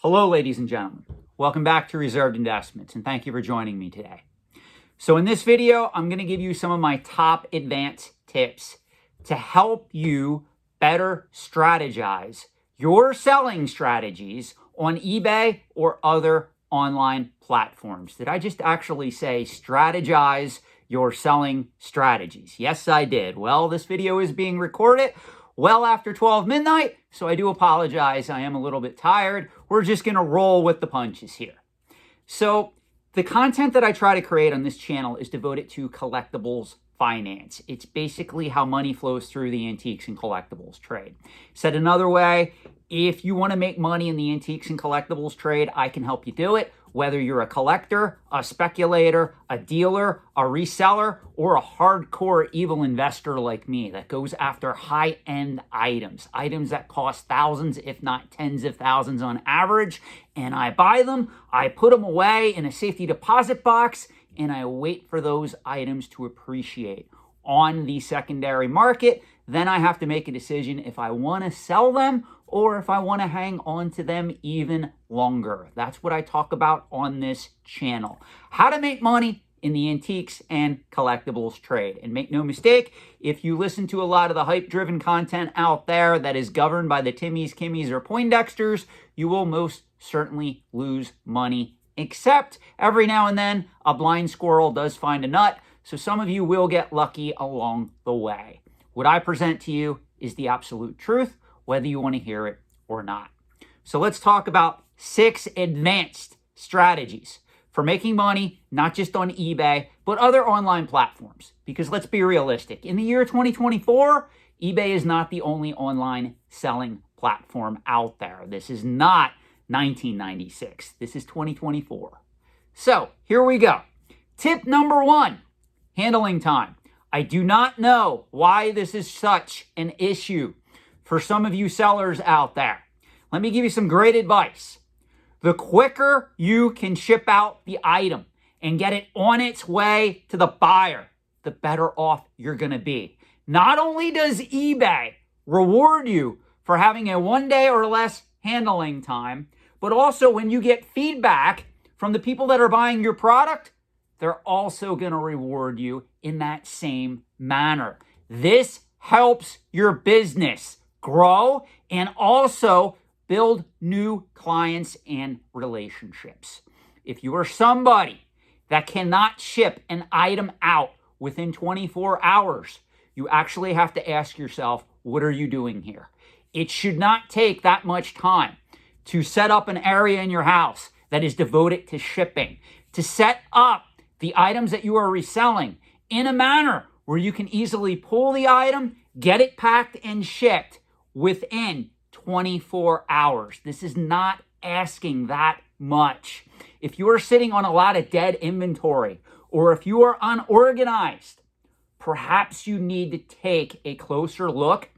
Hello, ladies and gentlemen. Welcome back to Reserved Investments, and thank you for joining me today. So in this video, I'm going to give you some of my top advanced tips to help you better strategize your selling strategies on eBay or other online platforms. Did I just actually say strategize your selling strategies? Yes, I did. Well, this video is being recorded well after 12 midnight, so I do apologize. I am a little bit tired. We're just going to roll with the punches here. So the content that I try to create on this channel is devoted to collectibles finance. It's basically how money flows through the antiques and collectibles trade. Said another way, if you want to make money in the antiques and collectibles trade, I can help you do it. Whether you're a collector, a speculator, a dealer, a reseller, or a hardcore evil investor like me that goes after high-end items that cost thousands, if not tens of thousands on average, and I buy them, I put them away in a safety deposit box, and I wait for those items to appreciate on the secondary market. Then I have to make a decision if I want to sell them or if I want to hang on to them even longer. That's what I talk about on this channel. How to make money in the antiques and collectibles trade. And make no mistake, if you listen to a lot of the hype-driven content out there that is governed by the Timmies, Kimmies, or Poindexters, you will most certainly lose money. Except every now and then, a blind squirrel does find a nut, so some of you will get lucky along the way. What I present to you is the absolute truth, whether you want to hear it or not. So let's talk about 6 advanced strategies for making money, not just on eBay, but other online platforms. Because let's be realistic, in the year 2024, eBay is not the only online selling platform out there. This is not 1996. This is 2024. So here we go. Tip number 1, handling time. I do not know why this is such an issue for some of you sellers out there. Let me give you some great advice. The quicker you can ship out the item and get it on its way to the buyer, the better off you're going to be. Not only does eBay reward you for having a 1 day or less handling time, but also when you get feedback from the people that are buying your product, they're also going to reward you in that same manner. This helps your business grow and also build new clients and relationships. If you are somebody that cannot ship an item out within 24 hours, you actually have to ask yourself, what are you doing here? It should not take that much time to set up an area in your house that is devoted to shipping, to set up the items that you are reselling in a manner where you can easily pull the item, get it packed and shipped within 24 hours. This is not asking that much. If you are sitting on a lot of dead inventory, or if you are unorganized, perhaps you need to take a closer look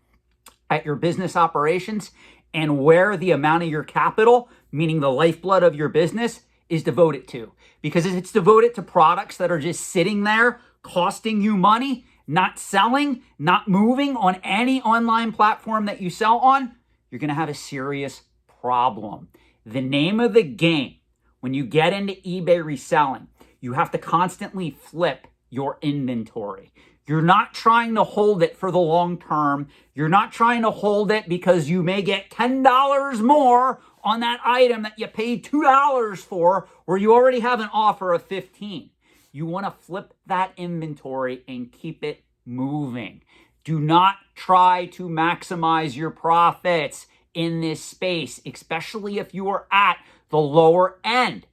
at your business operations and where the amount of your capital, meaning the lifeblood of your business, is devoted to. Because if it's devoted to products that are just sitting there costing you money, not selling, not moving on any online platform that you sell on, you're going to have a serious problem. The name of the game when you get into eBay reselling, you have to constantly flip your inventory. You're not trying to hold it for the long term. You're not trying to hold it because you may get $10 more on that item that you paid $2 for, where you already have an offer of $15. You want to flip that inventory and keep it moving. Do not try to maximize your profits in this space, especially if you are at the lower end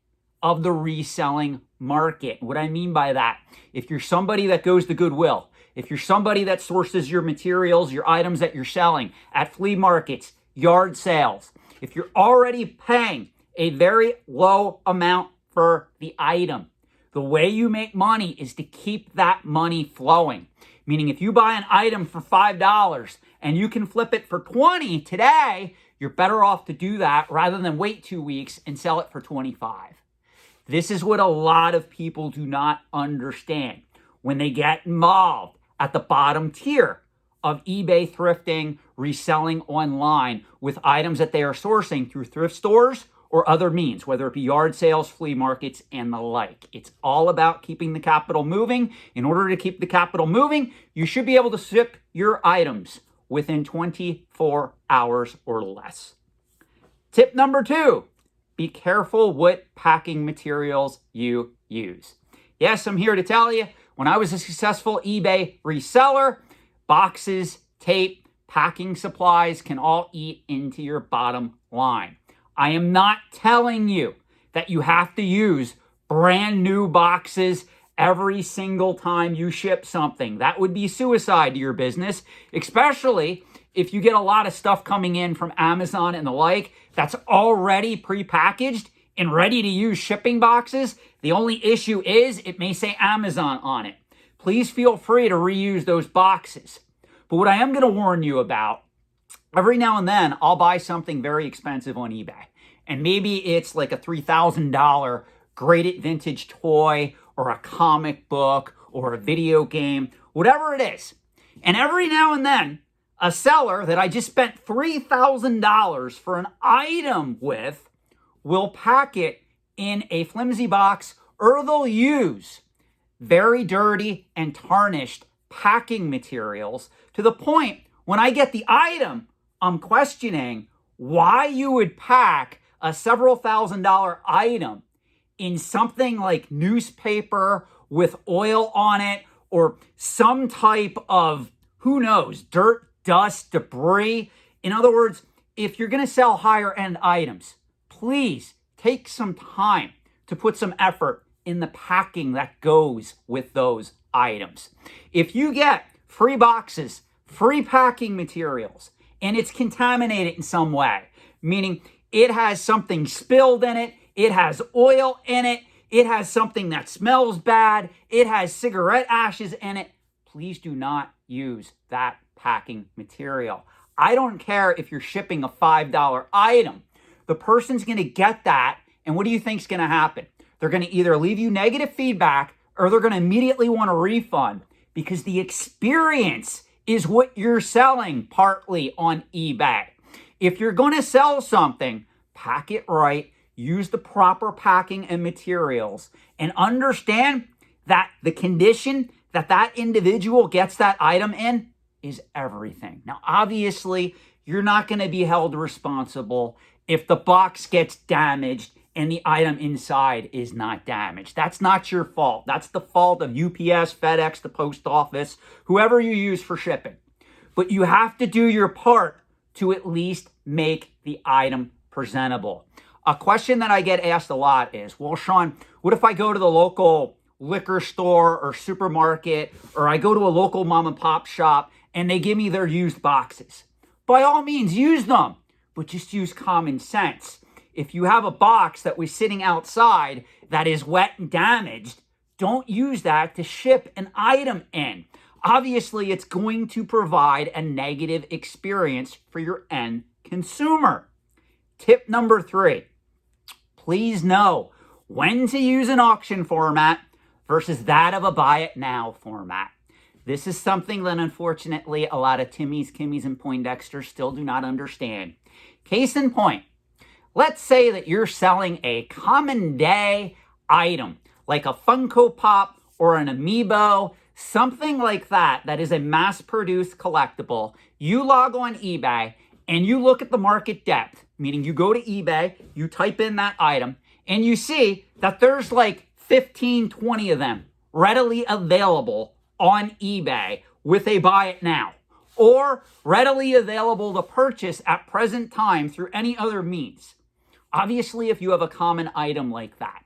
of the reselling market. What I mean by that, if you're somebody that goes to Goodwill, if you're somebody that sources your materials, your items that you're selling at flea markets, yard sales, if you're already paying a very low amount for the item, the way you make money is to keep that money flowing. Meaning if you buy an item for $5 and you can flip it for $20 today, you're better off to do that rather than wait 2 weeks and sell it for $25. This is what a lot of people do not understand when they get involved at the bottom tier of eBay thrifting, reselling online with items that they are sourcing through thrift stores or other means, whether it be yard sales, flea markets, and the like. It's all about keeping the capital moving. In order to keep the capital moving, you should be able to ship your items within 24 hours or less. Tip number 2, be careful what packing materials you use. Yes, I'm here to tell you, when I was a successful eBay reseller, boxes, tape, packing supplies can all eat into your bottom line. I am not telling you that you have to use brand new boxes every single time you ship something. That would be suicide to your business, especially if you get a lot of stuff coming in from Amazon and the like that's already prepackaged and ready to use shipping boxes. The only issue is it may say Amazon on it. Please feel free to reuse those boxes. But what I am going to warn you about, every now and then I'll buy something very expensive on eBay. And maybe it's like a $3,000 graded vintage toy or a comic book or a video game, whatever it is. And every now and then, a seller that I just spent $3,000 for an item with will pack it in a flimsy box, or they'll use very dirty and tarnished packing materials to the point when I get the item, I'm questioning why you would pack a several $1,000 item in something like newspaper with oil on it or some type of, who knows, dirt, dust, debris. In other words, if you're going to sell higher end items, please take some time to put some effort in the packing that goes with those items. If you get free boxes, free packing materials, and it's contaminated in some way, meaning it has something spilled in it, it has oil in it, it has something that smells bad, it has cigarette ashes in it, please do not use that packing material. I don't care if you're shipping a $5 item. The person's going to get that, and what do you think's going to happen? They're going to either leave you negative feedback or they're going to immediately want a refund, because the experience is what you're selling partly on eBay. If you're going to sell something, pack it right, use the proper packing and materials, and understand that the condition that that individual gets that item in is everything. Now, obviously, you're not going to be held responsible if the box gets damaged and the item inside is not damaged. That's not your fault. That's the fault of UPS, FedEx, the post office, whoever you use for shipping. But you have to do your part to at least make the item presentable. A question that I get asked a lot is, well, Sean, what if I go to the local liquor store or supermarket, or I go to a local mom and pop shop and they give me their used boxes? By all means, use them, but just use common sense. If you have a box that was sitting outside that is wet and damaged, don't use that to ship an item in. Obviously, it's going to provide a negative experience for your end consumer. Tip number 3, please know when to use an auction format versus that of a buy it now format. This is something that unfortunately a lot of Timmies, Kimmies, and Poindexters still do not understand. Case in point, let's say that you're selling a common day item like a Funko Pop or an Amiibo, something like that, that is a mass-produced collectible. You log on eBay and you look at the market depth, meaning you go to eBay, you type in that item, and you see that there's like 15, 20 of them readily available on eBay with a buy it now, or readily available to purchase at present time through any other means. Obviously, if you have a common item like that,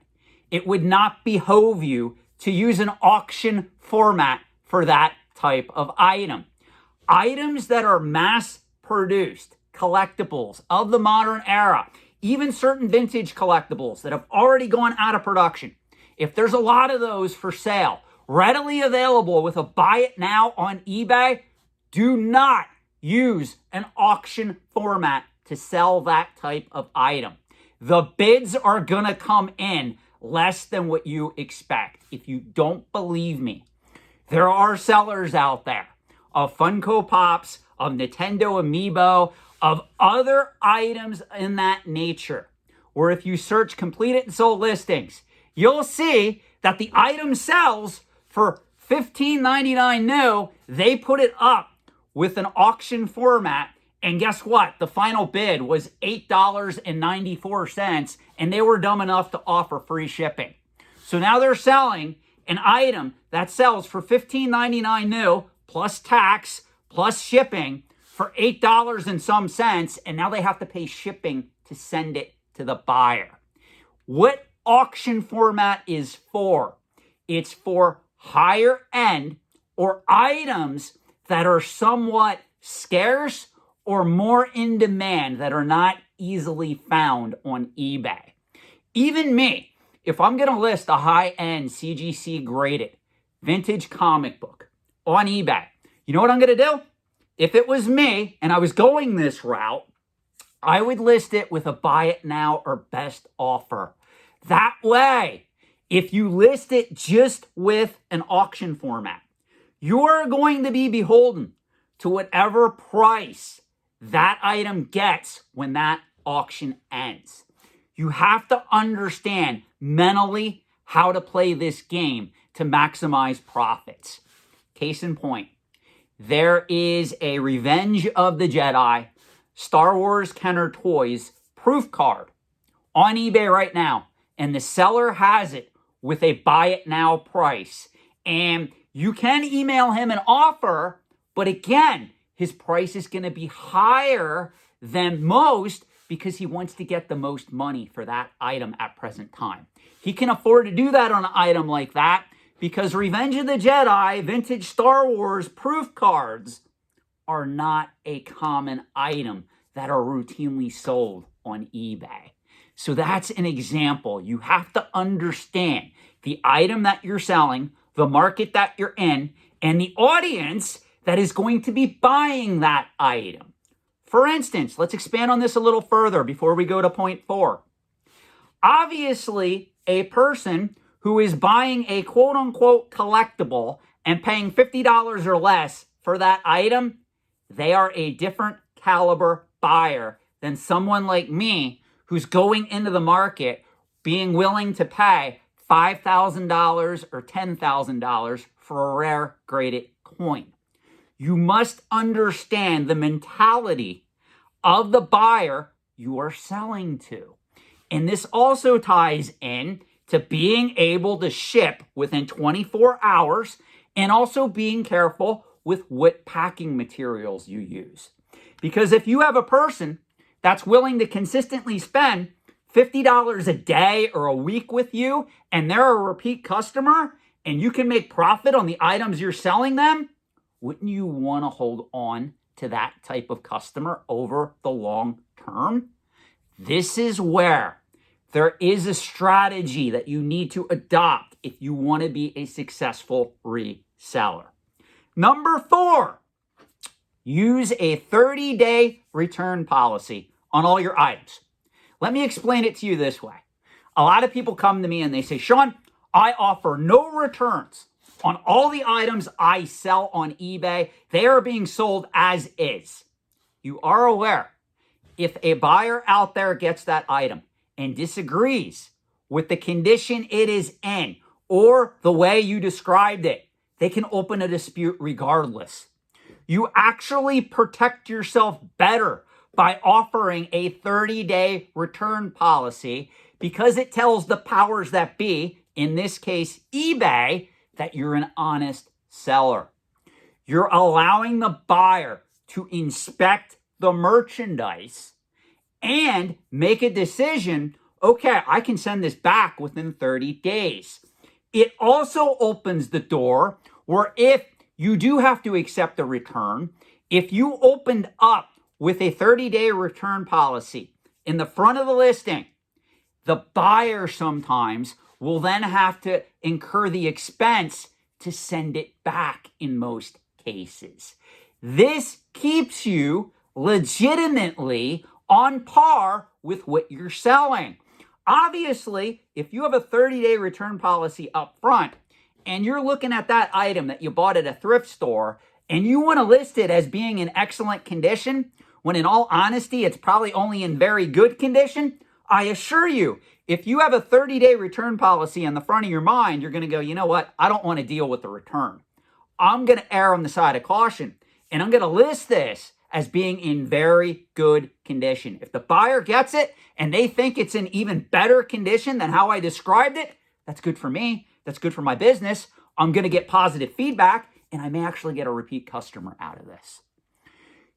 it would not behove you to use an auction format for that type of item. Items that are mass-produced, collectibles of the modern era, even certain vintage collectibles that have already gone out of production, if there's a lot of those for sale, readily available with a buy it now on eBay, do not use an auction format to sell that type of item. The bids are going to come in less than what you expect. If you don't believe me, there are sellers out there of Funko Pops, of Nintendo Amiibo, of other items in that nature, or if you search completed and sold listings, you'll see that the item sells for $15.99 new. They put it up with an auction format, and guess what? The final bid was $8.94, and they were dumb enough to offer free shipping. So now they're selling an item that sells for $15.99 new, plus tax, plus shipping, for $8 and some cents, and now they have to pay shipping to send it to the buyer. What auction format is for? It's for higher end or items that are somewhat scarce or more in demand that are not easily found on eBay. Even me, if I'm going to list a high-end CGC graded vintage comic book on eBay, you know what I'm going to do? If it was me and I was going this route, I would list it with a buy it now or best offer. That way, if you list it just with an auction format, you're going to be beholden to whatever price that item gets when that auction ends. You have to understand mentally how to play this game to maximize profits. Case in point, there is a Revenge of the Jedi Star Wars Kenner Toys proof card on eBay right now, and the seller has it with a buy it now price. And you can email him an offer, but again, his price is going to be higher than most because he wants to get the most money for that item at present time. He can afford to do that on an item like that because Revenge of the Jedi vintage Star Wars proof cards are not a common item that are routinely sold on eBay. So that's an example. You have to understand the item that you're selling, the market that you're in, and the audience that is going to be buying that item. For instance, let's expand on this a little further before we go to point 4. Obviously, a person who is buying a quote-unquote collectible and paying $50 or less for that item, they are a different caliber buyer than someone like me who's going into the market being willing to pay $5,000 or $10,000 for a rare graded coin. You must understand the mentality of the buyer you are selling to. And this also ties in to being able to ship within 24 hours and also being careful with what packing materials you use. Because if you have a person that's willing to consistently spend $50 a day or a week with you and they're a repeat customer and you can make profit on the items you're selling them, wouldn't you want to hold on to that type of customer over the long term? This is where there is a strategy that you need to adopt if you want to be a successful reseller. Number 4, use a 30-day return policy on all your items. Let me explain it to you this way. A lot of people come to me and they say, Sean, I offer no returns on all the items I sell on eBay. They are being sold as is. You are aware, if a buyer out there gets that item and disagrees with the condition it is in or the way you described it, they can open a dispute regardless. You actually protect yourself better by offering a 30-day return policy because it tells the powers that be, in this case eBay, that you're an honest seller. You're allowing the buyer to inspect the merchandise and make a decision, okay, I can send this back within 30 days. It also opens the door where if you do have to accept a return, if you opened up with a 30-day return policy in the front of the listing, the buyer sometimes will then have to incur the expense to send it back in most cases. This keeps you legitimately on par with what you're selling. Obviously, if you have a 30-day return policy up front and you're looking at that item that you bought at a thrift store and you want to list it as being in excellent condition, when in all honesty, it's probably only in very good condition, I assure you, if you have a 30-day return policy on the front of your mind, you're going to go, you know what? I don't want to deal with the return. I'm going to err on the side of caution, and I'm going to list this as being in very good condition. If the buyer gets it and they think it's in even better condition than how I described it, that's good for me. That's good for my business. I'm going to get positive feedback, and I may actually get a repeat customer out of this.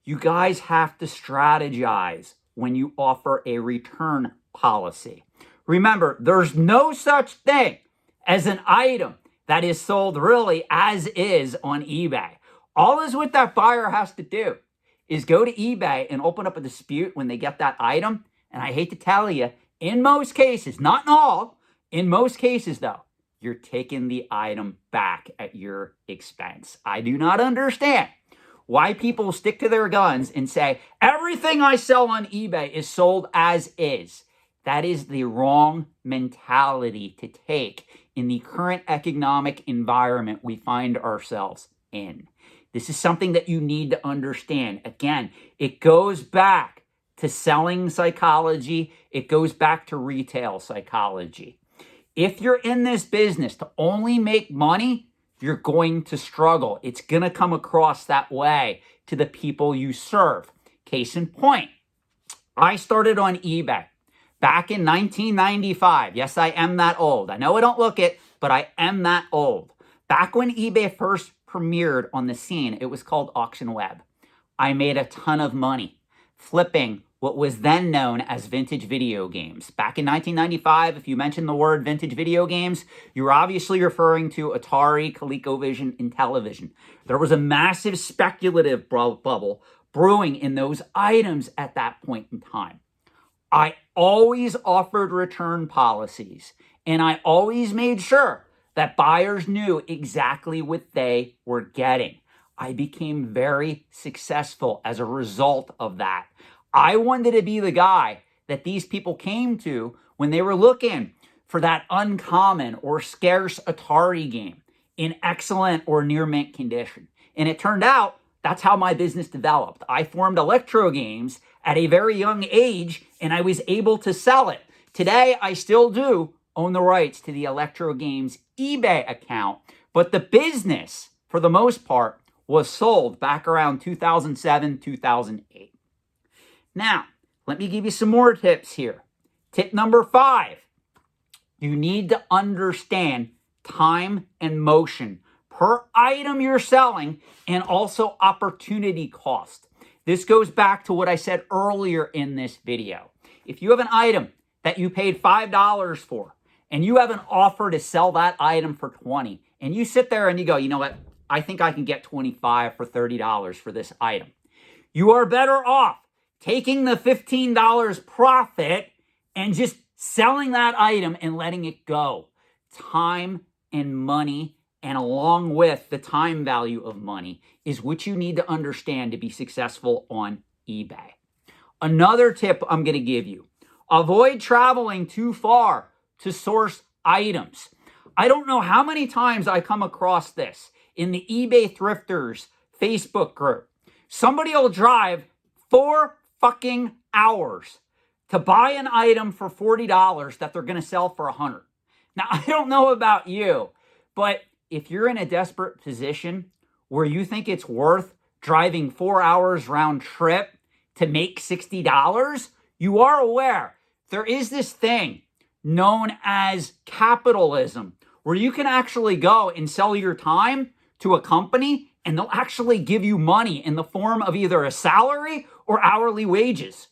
You guys have to strategize when you offer a return policy. Remember, there's no such thing as an item that is sold really as is on eBay. All is what that buyer has to do is go to eBay and open up a dispute when they get that item. And I hate to tell you, in most cases, not in all, in most cases though, you're taking the item back at your expense. I do not understand why people stick to their guns and say, everything I sell on eBay is sold as is. That is the wrong mentality to take in the current economic environment we find ourselves in. This is something that you need to understand. Again, it goes back to selling psychology. It goes back to retail psychology. If you're in this business to only make money, you're going to struggle. It's going to come across that way to the people you serve. Case in point, I started on eBay back in 1995. Yes, I am that old. I know I don't look it, but I am that old. Back when eBay first premiered on the scene, it was called Auction Web. I made a ton of money flipping what was then known as vintage video games. Back in 1995, if you mentioned the word vintage video games, you were obviously referring to Atari, ColecoVision, and television. There was a massive speculative bubble brewing in those items at that point in time. I always offered return policies, and I always made sure that buyers knew exactly what they were getting. I became very successful as a result of that. I wanted to be the guy that these people came to when they were looking for that uncommon or scarce Atari game in excellent or near mint condition. And it turned out that's how my business developed. I formed Electro Games at a very young age, and I was able to sell it. Today, I still do own the rights to the Electro Games eBay account, but the business, for the most part, was sold back around 2007, 2008. Now, let me give you some more tips here. Tip number 5, you need to understand time and motion per item you're selling and also opportunity cost. This goes back to what I said earlier in this video. If you have an item that you paid $5 for and you have an offer to sell that item for $20 and you sit there and you go, you know what, I think I can get $25 for $30 for this item. You are better off taking the $15 profit and just selling that item and letting it go. Time and money, and along with the time value of money, is what you need to understand to be successful on eBay. Another tip I'm going to give you, avoid traveling too far to source items. I don't know how many times I come across this in the eBay Thrifters Facebook group. Somebody will drive 4 fucking hours to buy an item for $40 that they're going to sell for $100. Now, I don't know about you, but if you're in a desperate position where you think it's worth driving 4 hours round trip to make $60, you are aware there is this thing known as capitalism, where you can actually go and sell your time to a company and they'll actually give you money in the form of either a salary or hourly wages.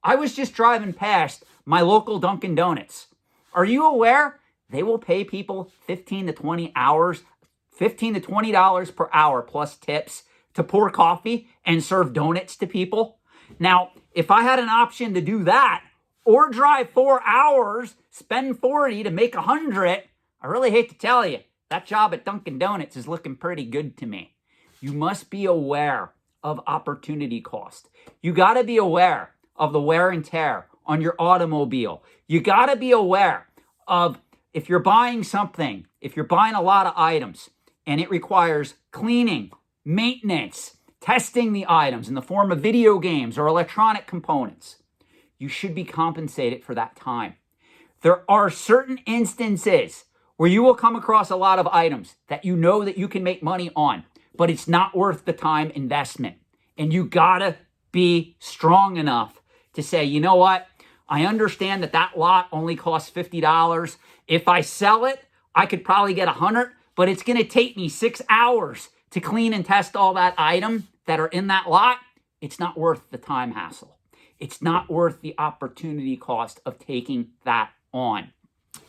I was just driving past my local Dunkin' Donuts. Are you aware they will pay people $15 to $20 per hour plus tips to pour coffee and serve donuts to people? Now, if I had an option to do that or drive 4 hours, spend 40 to make 100, I really hate to tell you, that job at Dunkin' Donuts is looking pretty good to me. You must be aware of opportunity cost. You got to be aware of the wear and tear on your automobile. You got to be aware of if you're buying something, if you're buying a lot of items and it requires cleaning, maintenance, testing the items in the form of video games or electronic components, you should be compensated for that time. There are certain instances where you will come across a lot of items that you know that you can make money on, but it's not worth the time investment. And you gotta be strong enough to say, you know what? I understand that that lot only costs $50. If I sell it, I could probably get $100, but it's gonna take me 6 hours to clean and test all that item that are in that lot. It's not worth the time hassle. It's not worth the opportunity cost of taking that on.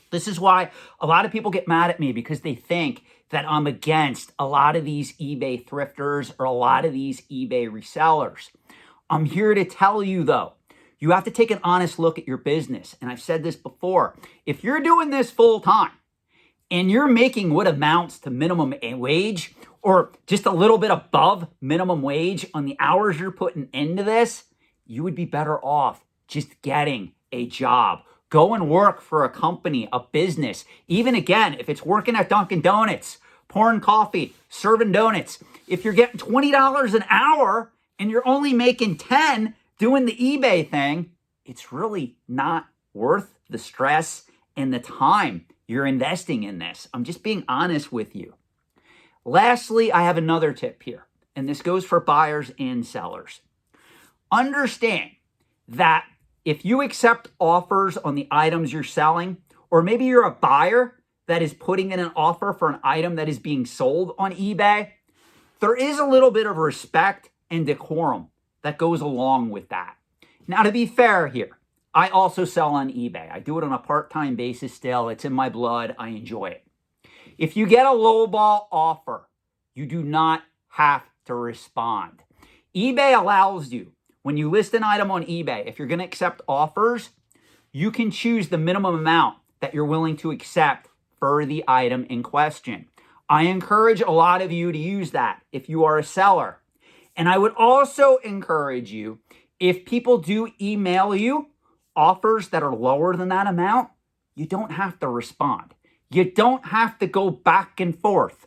This is why a lot of people get mad at me, because they think that I'm against a lot of these eBay thrifters or a lot of these eBay resellers. I'm here to tell you, though, you have to take an honest look at your business. And I've said this before. If you're doing this full time and you're making what amounts to minimum wage or just a little bit above minimum wage on the hours you're putting into this, you would be better off just getting a job. Go and work for a company, a business. Even again, if it's working at Dunkin' Donuts, pouring coffee, serving donuts, if you're getting $20 an hour and you're only making 10 doing the eBay thing, it's really not worth the stress and the time you're investing in this. I'm just being honest with you. Lastly, I have another tip here, and this goes for buyers and sellers. Understand that if you accept offers on the items you're selling, or maybe you're a buyer that is putting in an offer for an item that is being sold on eBay, there is a little bit of respect and decorum that goes along with that. Now, to be fair here, I also sell on eBay. I do it on a part-time basis still. It's in my blood. I enjoy it. If you get a lowball offer, you do not have to respond. eBay allows you, when you list an item on eBay, if you're going to accept offers, you can choose the minimum amount that you're willing to accept for the item in question. I encourage a lot of you to use that if you are a seller. And I would also encourage you, if people do email you offers that are lower than that amount, you don't have to respond. You don't have to go back and forth.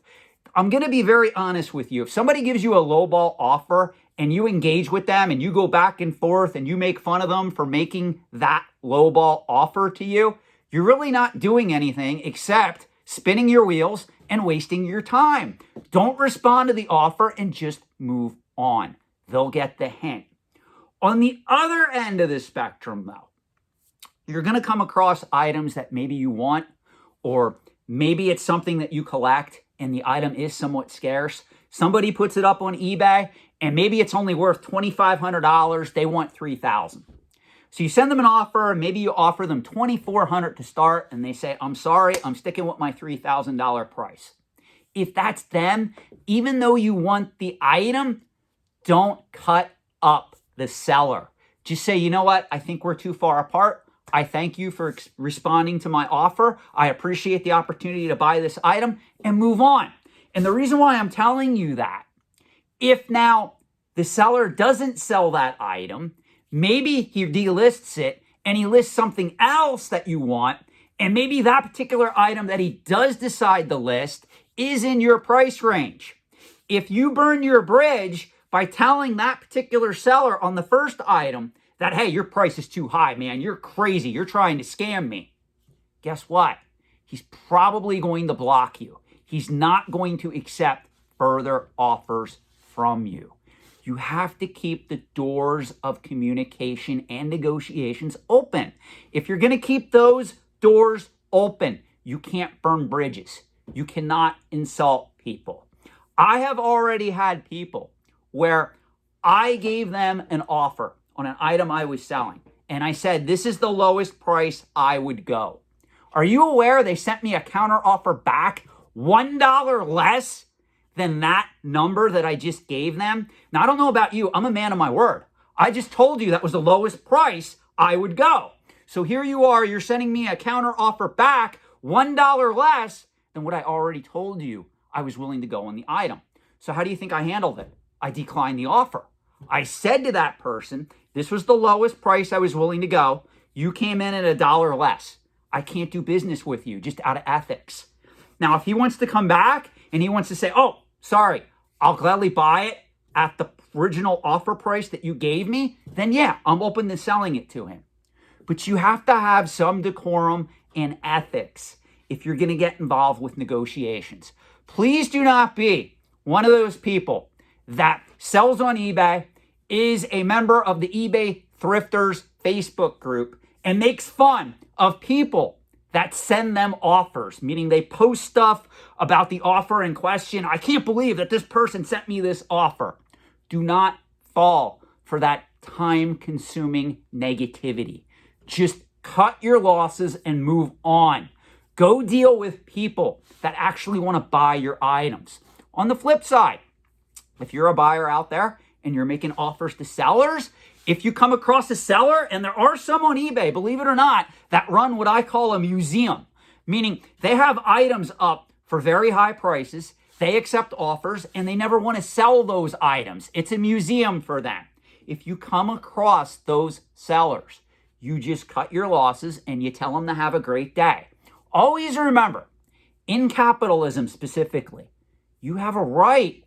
I'm going to be very honest with you. If somebody gives you a lowball offer and you engage with them and you go back and forth and you make fun of them for making that lowball offer to you, you're really not doing anything except spinning your wheels and wasting your time. Don't respond to the offer and just move on. They'll get the hint. On the other end of the spectrum, though, you're going to come across items that maybe you want, or maybe it's something that you collect and the item is somewhat scarce. Somebody puts it up on eBay and maybe it's only worth $2,500. They want $3,000. So you send them an offer, and maybe you offer them $2,400 to start, and they say, I'm sorry, I'm sticking with my $3,000 price. If that's them, even though you want the item, don't cut up the seller. Just say, you know what? I think we're too far apart. I thank you for responding to my offer. I appreciate the opportunity to buy this item, and move on. And the reason why I'm telling you that, if now the seller doesn't sell that item, maybe he delists it and he lists something else that you want, and maybe that particular item that he does decide to list is in your price range. If you burn your bridge by telling that particular seller on the first item that, hey, your price is too high, man, you're crazy, you're trying to scam me, guess what? He's probably going to block you. He's not going to accept further offers from you. You have to keep the doors of communication and negotiations open. If you're going to keep those doors open, you can't burn bridges. You cannot insult people. I have already had people where I gave them an offer on an item I was selling, and I said, this is the lowest price I would go. Are you aware they sent me a counter offer back $1 less than that number that I just gave them? Now, I don't know about you. I'm a man of my word. I just told you that was the lowest price I would go. So here you are, you're sending me a counter offer back $1 less than what I already told you I was willing to go on the item. So how do you think I handled it? I declined the offer. I said to that person, this was the lowest price I was willing to go. You came in at $1 less. I can't do business with you just out of ethics. Now, if he wants to come back and he wants to say, oh, sorry, I'll gladly buy it at the original offer price that you gave me, then yeah, I'm open to selling it to him. but you have to have some decorum and ethics if you're going to get involved with negotiations. Please do not be one of those people that sells on eBay, is a member of the eBay Thrifters Facebook group, and makes fun of people that send them offers, meaning they post stuff about the offer in question. I can't believe that this person sent me this offer. Do not fall for that time-consuming negativity. Just cut your losses and move on. Go deal with people that actually want to buy your items. On the flip side, if you're a buyer out there and you're making offers to sellers, if you come across a seller, and there are some on eBay, believe it or not, that run what I call a museum, meaning they have items up for very high prices, they accept offers, and they never want to sell those items. It's a museum for them. If you come across those sellers, you just cut your losses and you tell them to have a great day. Always remember, in capitalism specifically, you have a right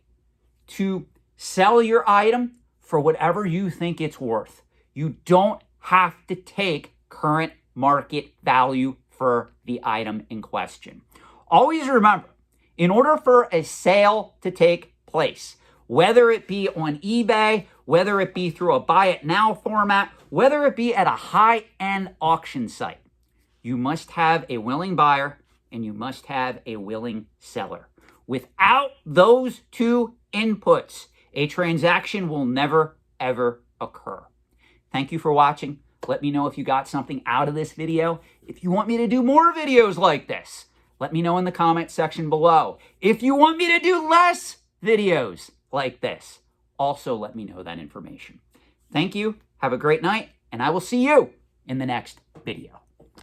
to sell your item for whatever you think it's worth. You don't have to take current market value for the item in question. Always remember, in order for a sale to take place, whether it be on eBay, whether it be through a buy it now format, whether it be at a high-end auction site, you must have a willing buyer and you must have a willing seller. Without those two inputs, a transaction will never, ever occur. Thank you for watching. Let me know if you got something out of this video. If you want me to do more videos like this, let me know in the comment section below. If you want me to do less videos like this, also let me know that information. Thank you. Have a great night, and I will see you in the next video.